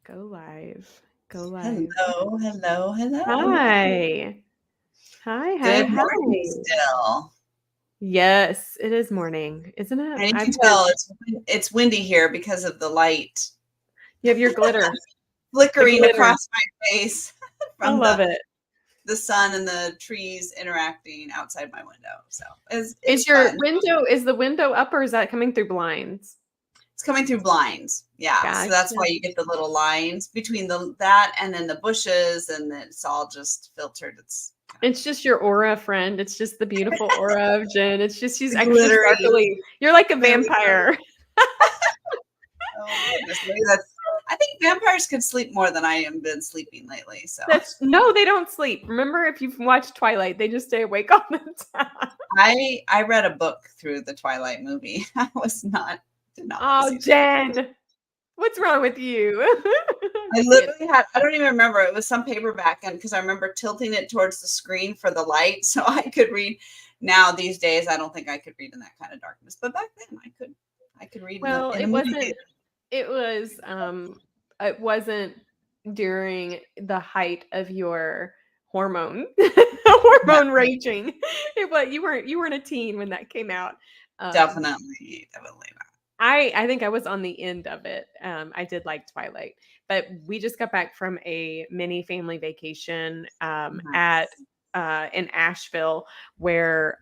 Go live. Go live. Hello, hello, hello. Hi. Hi, hi, Good morning hi. still. Yes, it is morning, isn't it? And you can I've been, tell it's windy here because of the light you have your glitter, the flickering glitter. across my face I from love it. the sun and the trees interacting outside my window. So it's Is your fun. window, is the window up or is that coming through blinds? It's coming through blinds. Yeah. So that's why Gotcha. you get the little lines between that and then the bushes, and then it's all just filtered. It's kind of It's just your aura, friend. It's just the beautiful aura of Jen. It's just she's the extra glittery. sparkly. You're like a There we go. vampire. Oh my goodness. Maybe that's I think vampires could sleep more than I have been sleeping lately. So That's no, they don't sleep. Remember, if you've watched Twilight, they just stay awake all the time. I read a book through the Twilight movie. Did not want to Oh, see that. Jen, what's wrong with you? I'm I just kidding. literally had I don't even remember. It was some paperback, and because I remember tilting it towards the screen for the light so I could read. Now these days I don't think I could read in that kind of darkness. But back then I could read in Well, in a movie theater. it was it wasn't during the height of your hormone Yeah, hormone raging. You weren't a teen when that came out. Um definitely not. I think I was on the end of it. I did like Twilight, but we just got back from a mini family vacation at Nice. in Asheville, where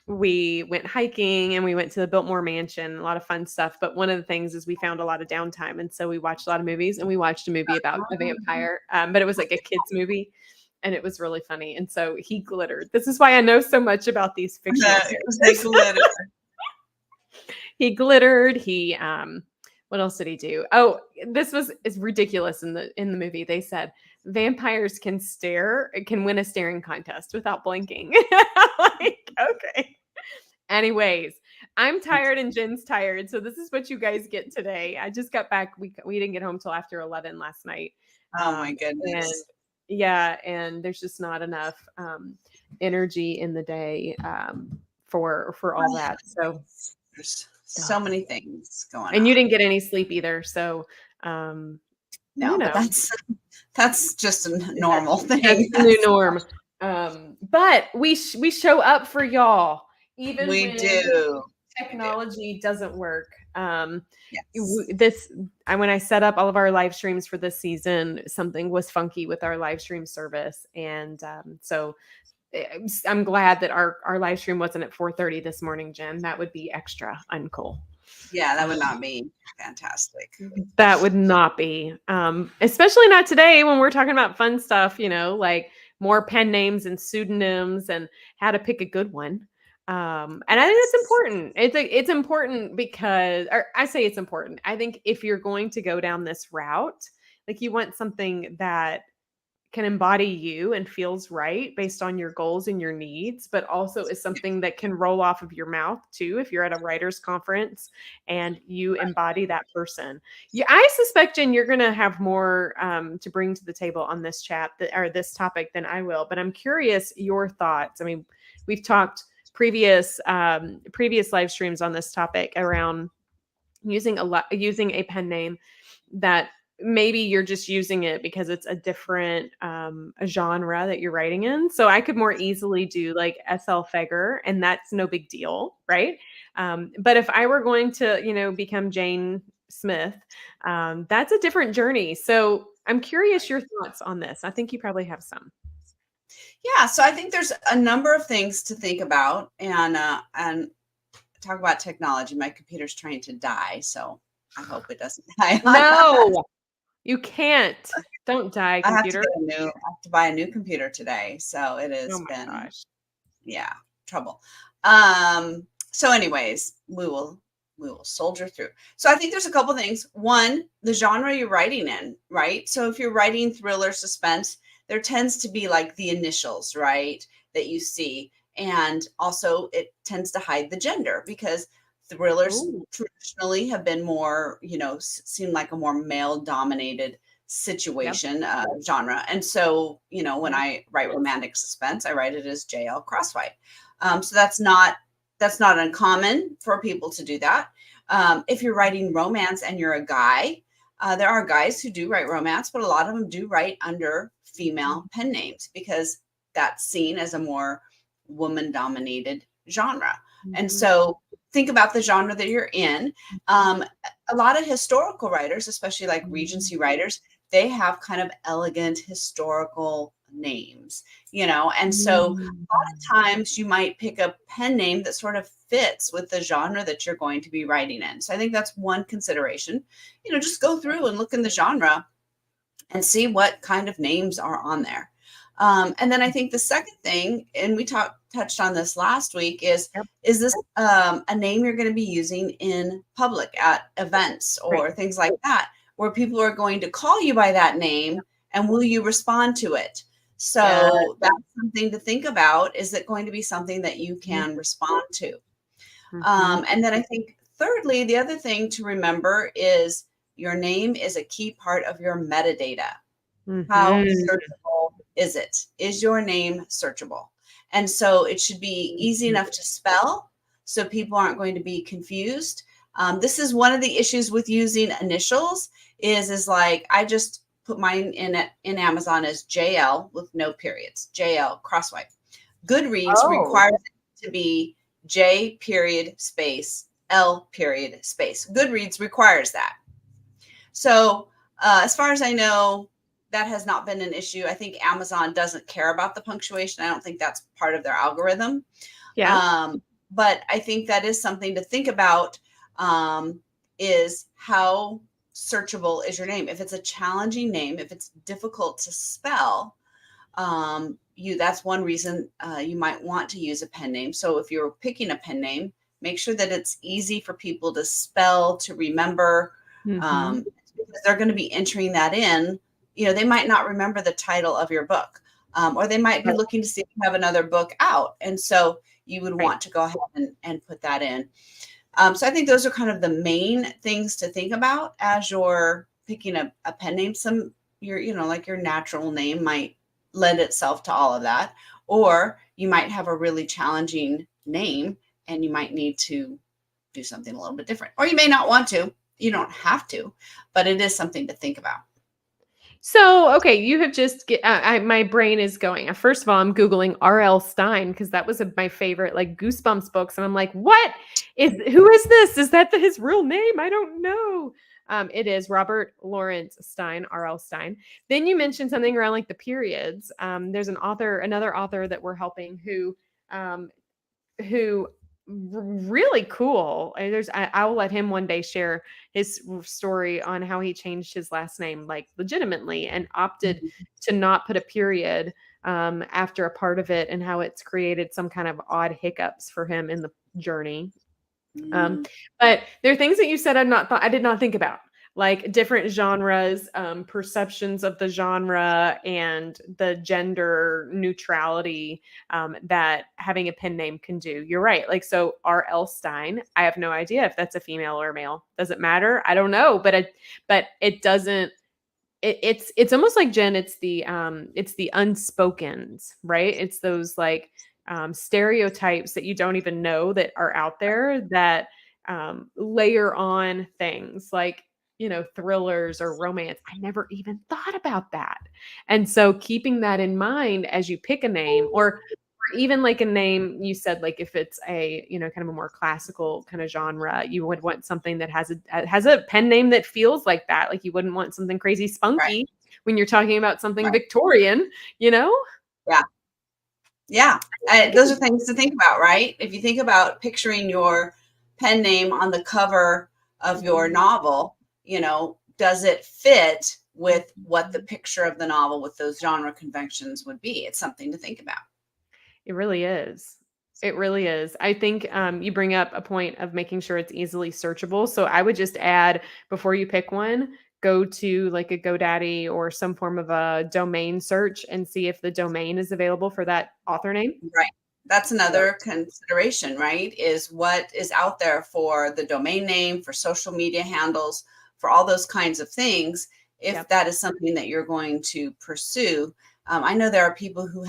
we went hiking and we went to the Biltmore Mansion. A lot of fun stuff. But one of the things is we found a lot of downtime, and so we watched a lot of movies. And we watched a movie about a vampire, but it was like a kids movie. And it was really funny. And so he glittered. This is why I know so much about these fictional The characters. glitter. He glittered. What else did he do? Oh, this was is ridiculous in the movie. They said vampires can win a staring contest without blinking. Like, okay. Anyways, I'm tired and Jen's tired, so this is what you guys get today. I just got back. We didn't get home till after 11 last night. Oh my And goodness. yeah, and there's just not enough energy in the day for all that. So There's so ugh. many things going And you on. didn't get any sleep either. So, um, you No, but know, that's just a that's, normal that's thing. the new norm. But we show up for y'all even We when do. We do. technology doesn't work. Yes. This when I set up all of our live streams for this season, something was funky with our live stream service, and so I'm glad that our live stream wasn't at 4:30 this morning, Jen. That would be extra uncool. Yeah, that would not be fantastic. That would not be, especially not today when we're talking about fun stuff, like more pen names and pseudonyms and how to pick a good one. And I think that's Yes. important. It's important because, or I say it's important. I think if you're going to go down this route, like you want something that can embody you and feels right based on your goals and your needs, but also is something that can roll off of your mouth too. If you're at a writer's conference and you embody that person, yeah, I suspect, Jen, you're going to have more to bring to the table on this chat or this topic than I will. But I'm curious your thoughts. I mean, we've talked previous live streams on this topic around using a pen name that maybe you're just using it because it's a different a genre that you're writing in. So I could more easily do like SL Feger, and that's no big deal, right? But if I were going to, become Jane Smith, that's a different journey. So I'm curious your thoughts on this. I think you probably have some. Yeah, so I think there's a number of things to think about, and talk about technology. My computer's trying to die, so I hope it doesn't die on us. No, you can't. Don't die, I have to computer. I have to buy a new computer today, so it Oh has my been, gosh. yeah, trouble. So anyways, we will soldier through. So I think there's a couple things. One, the genre you're writing in, right? So if you're writing thriller suspense, there tends to be like the initials, right, that you see. And also it tends to hide the gender because thrillers Ooh, traditionally have been more, seem like a more male dominated yep, situation, genre. And so, when yep. I write romantic suspense, I write it as JL Crosswhite. So that's not uncommon for people to do that. If you're writing romance and you're a guy, There are guys who do write romance, but a lot of them do write under female pen names because that's seen as a more woman dominated genre. And Mhm. so think about the genre that you're in. Um, a lot of historical writers, especially like Regency writers, they have kind of elegant historical names, and so times you might pick a pen name that sort of fits with the genre that you're going to be writing in. So I think that's one consideration. Just go through and look in the genre and see what kind of names are on there. And then I think the second thing, and we touched on this last week, is Yep. is this a name you're going to be using in public at events Right. or things like that, where people are going to call you by that name, and will you respond to it? Yeah. So that's something to think about. Is it going to be something that you can respond to? Mhm. And then I think thirdly, the other thing to remember is your name is a key part of your metadata. How Mhm. searchable is it? Is your name searchable? And so it should be easy Mhm. enough to spell so people aren't going to be confused. This is one of the issues with using initials is like I just put mine in Amazon as JL with no periods, JL crosswipe. Goodreads Oh. requires it to be J period space L period space. Goodreads requires that. So, as far as I know, that has not been an issue. I think Amazon doesn't care about the punctuation. I don't think that's part of their algorithm. Yeah. Um, but I think that is something to think about, is how searchable is your name? If it's a challenging name, if it's difficult to spell, that's one reason you might want to use a pen name. So if you're picking a pen name, make sure that it's easy for people to spell, to remember, Mhm. um, because they're going to be entering that in. They might not remember the title of your book, or they might be Right. looking to see if you have another book out, and so you would Right. want to go ahead and put that in. So I think those are kind of the main things to think about as you're picking a pen name. Like your natural name might lend itself to all of that, or you might have a really challenging name and you might need to do something a little bit different, or you may not want to. You don't have to, but it is something to think about. So, okay, you have just my brain is going. First of all, I'm googling R.L. Stein because that was my favorite like Goosebumps books, and I'm like, who is this? Is that his real name? I don't know. It is Robert Lawrence Stein, R.L. Stein. Then you mentioned something around like the periods. There's another author that we're helping um, who really cool. I will let him one day share his story on how he changed his last name like legitimately and opted Mhm. to not put a period after a part of it and how it's created some kind of odd hiccups for him in the journey. Um, Mm, but there are things that you said I did not think about, like different genres, perceptions of the genre, and the gender neutrality that having a pen name can do. You're right. Like so, R.L. Stein. I have no idea if that's a female or male. Does it matter? I don't know, but it doesn't. It's almost like Jen. It's the unspokens, right? It's those like stereotypes that you don't even know that are out there that layer on things like thrillers or romance. I never even thought about that, and so keeping that in mind as you pick a name or even like a name you said like if it's a kind of a more classical kind of genre you would want something that has a pen name that feels like that, like you wouldn't want something crazy right, spunky when you're talking about something right. Victorian, you know. Yeah. Yeah, I those are can- things to think about, right? If you think about picturing your pen name on the cover of your Mhm, novel, does it fit with what the mhm. picture of the novel with those genre conventions would be? It's something to think about. It really is. It really is. I think you bring up a point of making sure it's easily searchable. So I would just add before you pick one, go to like a GoDaddy or some form of a domain search and see if the domain is available for that author name. Right. That's Yep. another consideration, right? Is what is out there for the domain name, for social media handles, for all those kinds of things. If Yep. that is something that you're going to pursue, I know there are people who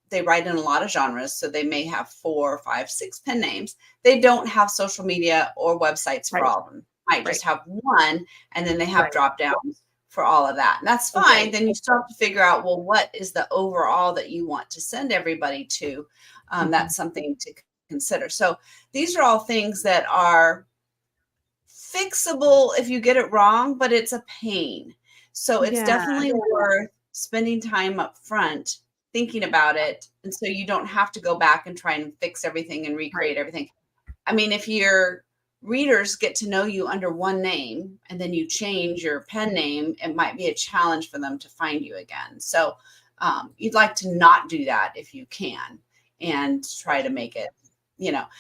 they write in a lot of genres, so they may have 4, 5, 6 pen names. They don't have social media or websites for Right. all of them. might Right. just have one, and then they have Right. drop downs for all of that. And that's fine. Okay. Then you still have to figure out, well, what is the overall that you want to send everybody to? Mhm. That's something to consider. So these are all things that are fixable if you get it wrong, but it's a pain. So it's Yeah. definitely worth spending time up front thinking about it. And so you don't have to go back and try and fix everything and Right. recreate everything. I mean, if your readers get to know you under one name and then you change your pen name, it might be a challenge for them to find you again. So you'd like to not do that if you can, and try to make it,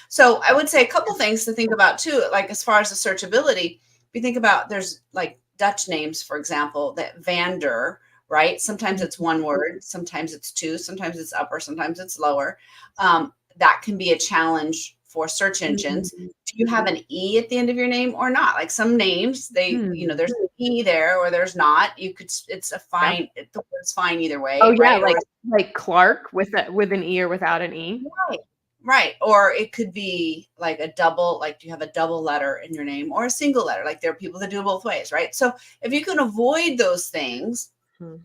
So I would say a couple things to think about too, like as far as the searchability. If you think about, there's like Dutch names, for example, that Vander, right? Sometimes it's Mhm. one word, sometimes it's two, sometimes it's upper, sometimes it's lower. That can be a challenge for search engines. Mhm. Do you have an E at the end of your name or not? Like some names, Hmm. there's an E there or there's not. It's a Yeah. fine, the word's fine either Oh, way, yeah, right? Or like Clark with an E or without an E. right, right. Or it could be like a double, like do you have a double letter in your name or a single letter? Like there are people that do it both ways, right? So if you can avoid those things Hmm.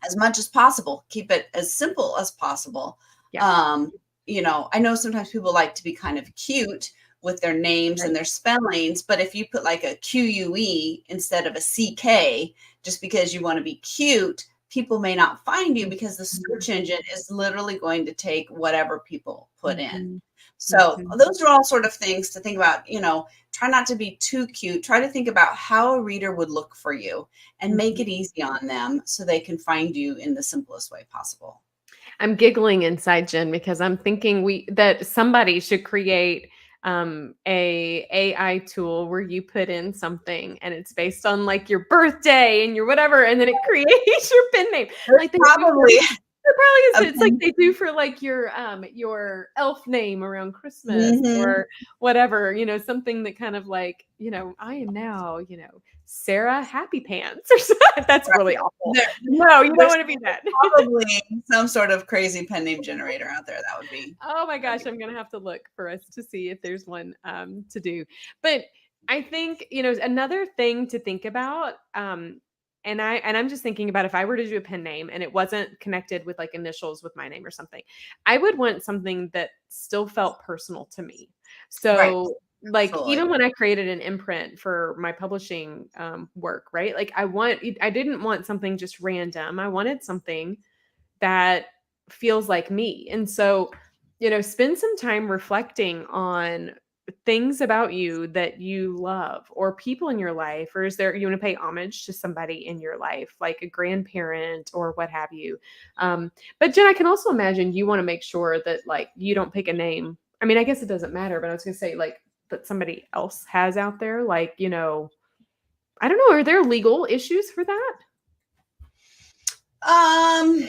as much as possible, keep it as simple as possible. Yeah. Um, I know sometimes people like to be kind of cute with their names and Right. their spellings, but if you put like a QUE instead of a CK, just because you want to be cute, people may not find you because the Mhm. search engine is literally going to take whatever people put in. Mhm. So Mhm. those are all sort of things to think about. Try not to be too cute. Try to think about how a reader would look for you and make Mhm. it easy on them so they can find you in the simplest way possible. I'm giggling inside, Jen, because I'm thinking that somebody should create a AI tool where you put in something and it's based on like your birthday and your whatever, and then it creates your pen name There's like they do for. probably There a probably is. It's like pen. they do for like your elf name around Christmas Mhm. or whatever, something that kind of like, I am now, Sarah Happy Pants or something. That's Right. really awful. There, No, you don't there's want to be that. probably some sort of crazy pen name generator out there. Oh my That'd gosh, be I'm gonna have to look for us to see if there's one to do. But I think, another thing to think about, and I'm just thinking about if I were to do a pen name and it wasn't connected with like initials with my name or something, I would want something that still felt personal to me. right. So like Absolutely. even when I created an imprint for my publishing work, right? Like I didn't want something just random. I wanted something that feels like me. And so, spend some time reflecting on things about you that you love or people in your life, or is there you want to pay homage to somebody in your life like a grandparent or what have you. But Jen, I can also imagine you want to make sure that like you don't pick a name. I mean, I guess it doesn't matter, but I was going to say like that somebody else has out there, like, I don't know, are there legal issues for that? I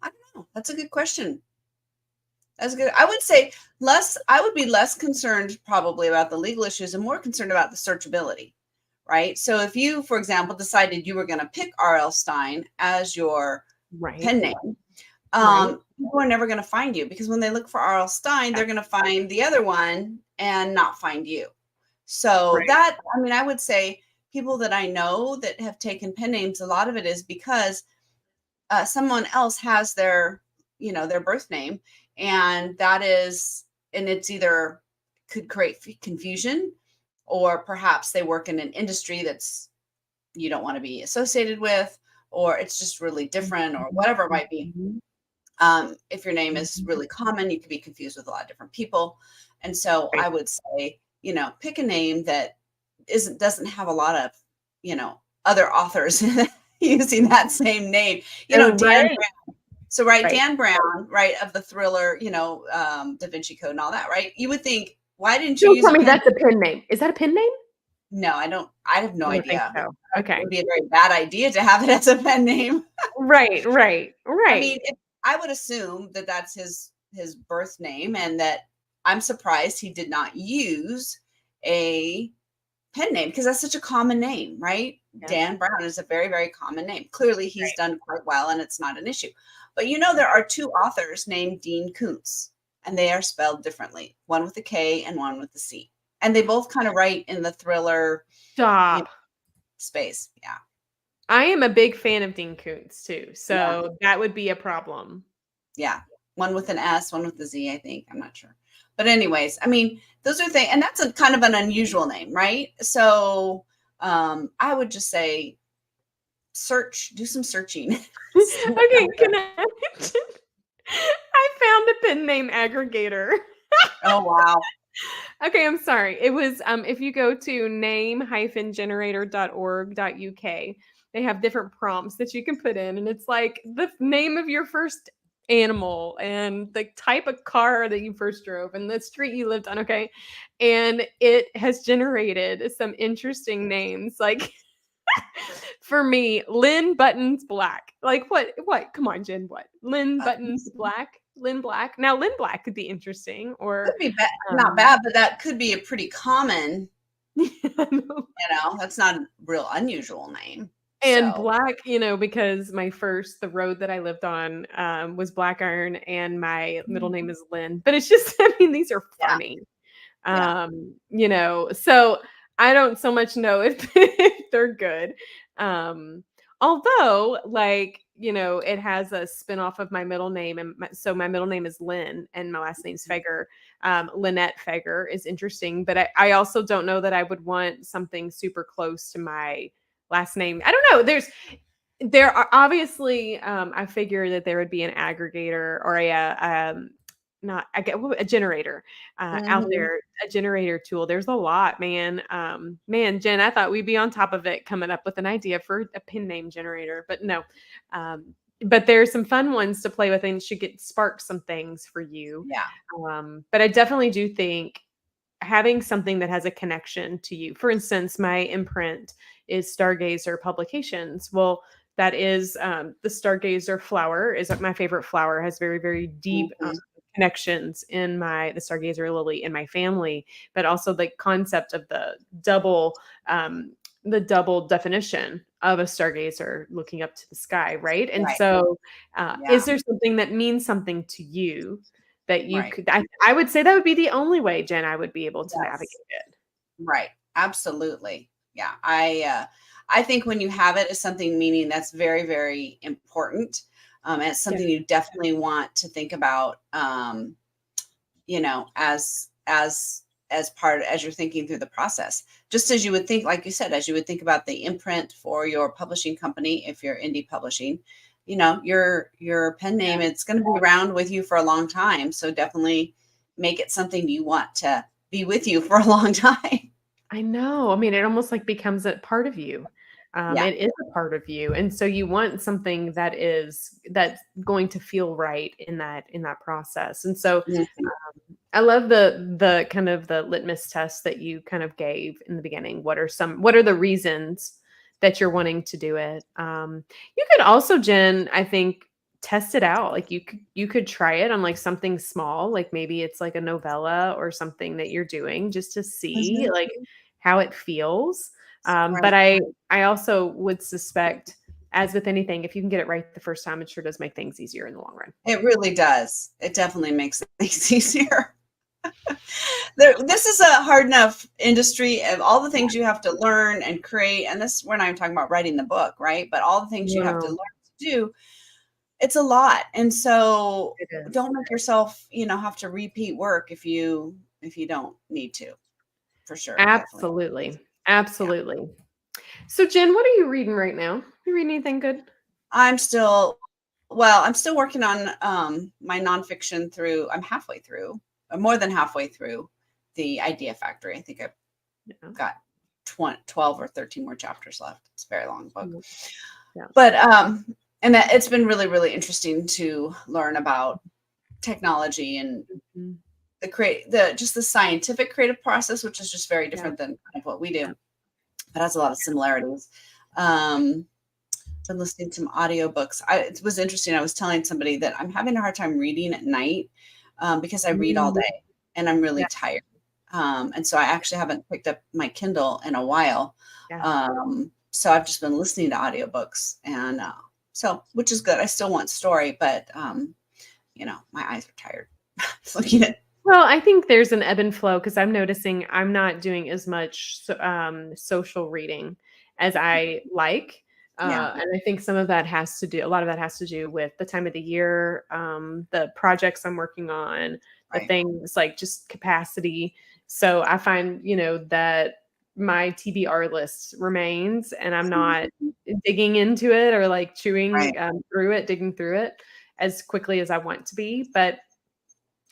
don't know. That's a good question. That's good. I would say I would be less concerned probably about the legal issues and more concerned about the searchability, right? So if you, for example, decided you were going to pick R.L. Stein as your Right. pen name, Right. people are never going to find you because when they look for R.L. Stein, Yeah. they're going to find the other one and not find you. So Right. that, I mean, I would say people that I know that have taken pen names, a lot of it is because someone else has their birth name, and it's either could create confusion, or perhaps they work in an industry that's you don't want to be associated with, or it's just really different, or Mhm, whatever it might be. mhm, If your name is mhm. really common, you could be confused with a lot of different people. And so I Right. would say, pick a name that doesn't have a lot of, other authors using that same name. Oh, Dan right, Brown. So right, right. Dan Brown, right, of the thriller, Da Vinci Code and all that, right? You would think, why didn't you Don't use tell a me pen? that's a pen name. Is that a pen name? No, I don't. I have no I don't think idea. so. It Okay. would be a very bad idea to have it as a pen name. Right, right, I mean, right. I would assume that that's his birth name, and that I'm surprised he did not use a pen name because that's such a common name, right? Yeah, Dan Brown is a very, very common name. Clearly, he's right. done quite well, and it's not an issue. But there are two authors named Dean Koontz, and they are spelled differently, one with a K and one with a C. And they both kind of write in the thriller, you know, Stop. space. Yeah. I am a big fan of Dean Koontz too, Yeah. so that would be a problem. Yeah. One with an S, one with a Z, I think. I'm not sure. But anyways, I mean, those are things, and that's a kind of an unusual name, right? So I would just say do some searching. See what's Okay, out there. I found a pen name aggregator. Oh, wow. Okay, I'm sorry. It was if you go to name-generator.org.uk, they have different prompts that you can put in, and it's like the name of your first animal and the type of car that you first drove and the street you lived on, okay? And it has generated some interesting names. Like for me, Lynn Buttons Black. Like what? Come on, Jen, what? Lynn Buttons Black? Lynn Black. Now Lynn Black could be interesting or Could be bad, not um bad, but that could be a pretty common, I know. that's not a real unusual name. And So, black, you know, because the road that I lived on was Black Iron and my middle name is Lynn. But it's just, I mean, these are yeah, funny. yeah. You know, so I don't so much know if, if they're good. Um, Although, like, you know, it has a spin-off of my middle name. And so my middle name is Lynn and my last name's Feger. Lynette Feger is interesting, but I also don't know that I would want something super close to my last name. I don't know. There are obviously I figure that there would be an aggregator or not I get a generator out Mhm. there, a generator tool. There's a lot, man. Man, Jen, I thought we'd be on top of it coming up with an idea for a pin name generator, but no. Um, but there's some fun ones to play with and should get spark some things for you. Yeah. But I definitely do think having something that has a connection to you. For instance, my imprint is Stargazer Publications. Well, that is the Stargazer flower is my favorite flower. Has very very deep Mhm. connections in the Stargazer lily in my family, but also the concept of um, the double definition of a stargazer looking up to the sky, right? And Right. so, Yeah. is there something that means something to you that you Right. could I would say that would be the only way, Jen, I would be able to navigate Yes. it. Right. Absolutely. Yeah. I think when you have it as something meaning that's very, very important. And it's Yeah. something you definitely want to think about, as part as you're thinking through the process. Just as you would think, like you said, as you would think about the imprint for your publishing company, if you're indie publishing, your pen name, it's going to be around with you for a long time. So definitely make it something you want to be with you for a long time. I know. I mean, it almost like becomes a part of you. Yeah. It is a part of you, and so you want something that's going to feel right in that process. And so Mhm. I love the kind of the litmus test that you kind of gave in the beginning. What are the reasons that you're wanting to do it? You could also, Jen, I think test it out. Like you could try it on like something small, like maybe it's like a novella or something that you're doing just to see Mhm. like how it feels. But Right. I also would suspect, as with anything, if you can get it right the first time, it sure does make things easier in the long run. It really does. It definitely makes things easier. This is a hard enough industry of all the things you have to learn and create. And this, we're not even talking about writing the book, right? But all the things you have to No, learn to do, it's a lot. And so it is. don't make yourself, have to repeat work if you don't need to, for sure. Definitely. Absolutely. Yeah. Absolutely. So, Jen, what are you reading right now? You reading anything good? I'm still, I'm still working on my nonfiction I'm halfway through, more than halfway through the Idea Factory. I think I've Yeah. got 12 or 13 more chapters left. It's a very long book. Mhm. Yeah. But and that it's been really, really interesting to learn about technology and Mhm. the scientific creative process, which is just very Yeah. different than kind of what we do, Yeah. but has a lot of similarities. Um, been listening to some audiobooks. It was interesting. I was telling somebody that I'm having a hard time reading at night because I read all Mm, day and I'm really yeah. tired. And so I actually haven't picked up my Kindle in a while. Yeah. So I've just been listening to audiobooks and which is good. I still want story, but my eyes are tired looking at Well, I think there's an ebb and flow because I'm noticing I'm not doing as much social reading as I like. Yeah, And I think a lot of that has to do with the time of the year, the projects I'm working on, the right. things like just capacity. So I find, that my TBR list remains and I'm not digging into it or like Right. digging through it as quickly as I want to be. But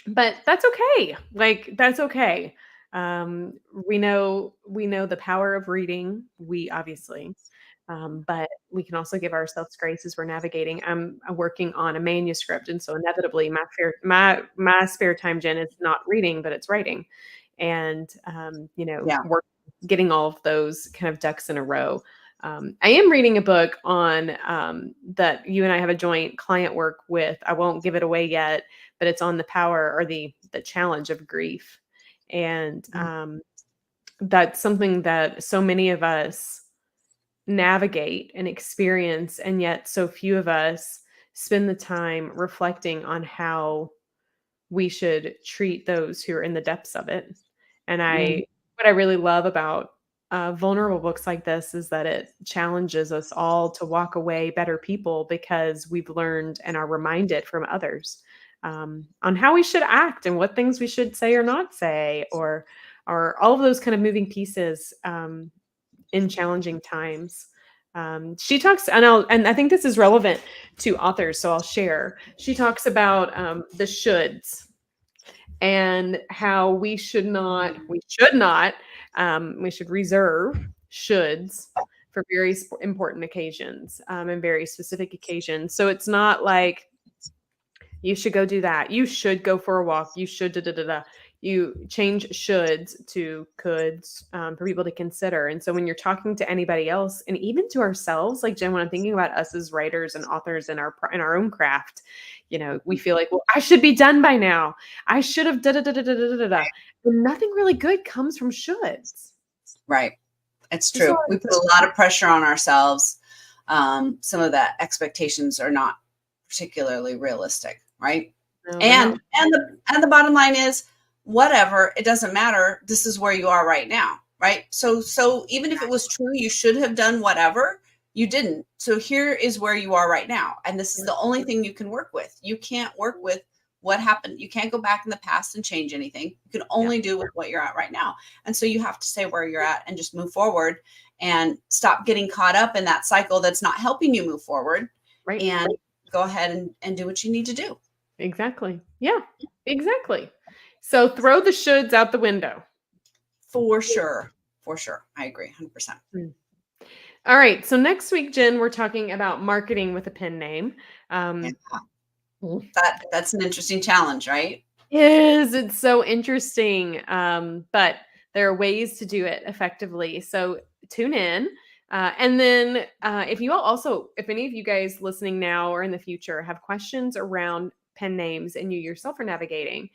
that's okay. Like, that's okay. We know the power of reading, we obviously, but we can also give ourselves grace as we're navigating. I'm working on a manuscript, and so inevitably my spare time, Jen, is not reading, but it's writing. And Yeah. work getting all of those kind of ducks in a row. I am reading a book on that you and I have a joint client work with. I won't give it away yet, but it's on the power or the challenge of grief. And Mm. that's something that so many of us navigate and experience, and yet so few of us spend the time reflecting on how we should treat those who are in the depths of it. And Mm. what I really love about vulnerable books like this is that it challenges us all to walk away better people because we've learned and are reminded from others on how we should act and what things we should say or not say, or all of those kind of moving pieces in challenging times. She talks, and I think this is relevant to authors, so I'll share. She talks about the shoulds and how we should reserve shoulds for very important occasions and very specific occasions. So it's not like you should go do that. You should go for a walk. You should da da da da. You change shoulds to coulds for people to consider. And so when you're talking to anybody else, and even to ourselves, like Jen, when I'm thinking about us as writers and authors in our own craft, we feel like, well, I should be done by now. I should have da da da da da da da da. And nothing really good comes from shoulds. Right. It's There's a true. lot We of put a lot of pressure on ourselves. Some of the expectations are not particularly realistic, right? no, they're not. And the bottom line is, whatever, it doesn't matter. This is where you are right now, right? So even if it was true, you should have done whatever, you didn't. So here is where you are right now, and this is the only thing you can work with. You can't work with what happened. You can't go back in the past and change anything. You can Yeah, only do with what you're at right now. And so you have to say where you're at and just move forward and stop getting caught up in that cycle that's not helping you move forward, right. and go ahead and do what you need to do. Exactly. Yeah, exactly. So throw the shoulds out the window. For sure. For sure. I agree 100%. Mm. All right. So next week, Jen, we're talking about marketing with a pen name. Yeah. Mm. That's an interesting challenge, right? It's so interesting. But there are ways to do it effectively. So tune in. And then if any of you guys listening now or in the future have questions around pen names and you yourself are navigating,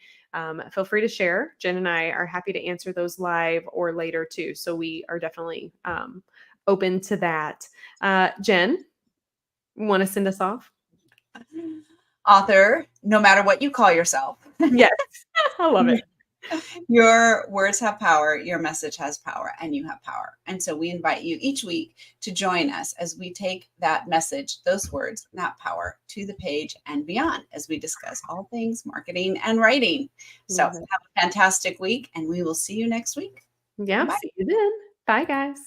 feel free to share. Jen and I are happy to answer those live or later too. So we are definitely open to that. Jen, want to send us off? Author, no matter what you call yourself, Yes, I love it. your words have power, your message has power, and you have power. And so we invite you each week to join us as we take that message, those words, that power to the page and beyond as we discuss all things marketing and writing. So Love have it. a fantastic week, and we will see you next week. Yeah, Bye. see you then. Bye, guys.